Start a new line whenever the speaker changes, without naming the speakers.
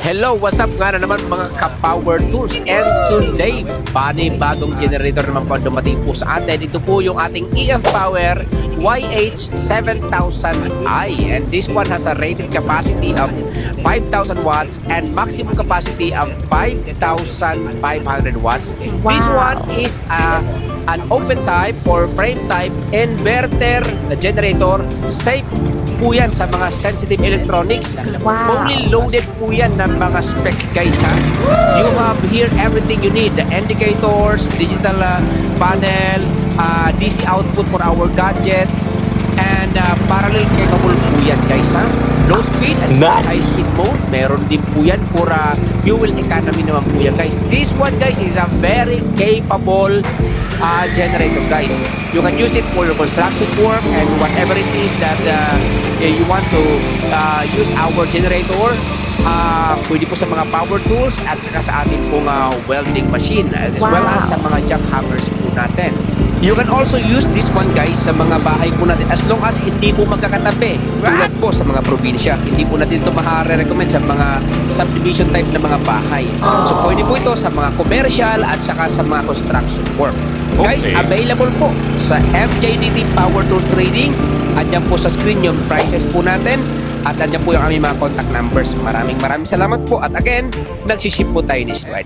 Hello, what's up nga na naman mga ka-power tools, and today bagong generator naman po dumating po sa atin. Ito po yung ating EFPOWER YH7000io, and this one has a rated capacity of 5,000 watts and maximum capacity of 5,500 watts.
Wow.
This one is an open type or frame type inverter generator. Safe po yan sa mga sensitive electronics.
Wow.
Fully loaded po yan ng mga specs, guys, ha? You have here everything you need. The indicators, digital panel, DC output for our gadgets, and parallel capable po yan, guys, ha? Low speed at high speed mode. Meron din po yan for fuel economy naman po yan, guys. This one, guys, is a very capable generator, guys. You can use it for your construction work and whatever it is that you want to use our generator. Pwede po sa mga power tools at saka sa ating pong welding machine, as well as sa mga jackhammers po natin. You can also use this one, guys, sa mga bahay po natin as long as hindi po magkakatabi. Tulad po sa mga probinsya, hindi po natin ito makare-recommend sa mga subdivision type na mga bahay. So pwede po ito sa mga commercial at saka sa mga construction work. Guys, available po sa MJDT Power Tools Trading. Andyan po sa screen yung prices po natin. At andyan po yung aming mga contact numbers. Maraming salamat po. At again, nagsiship po tayo nationwide.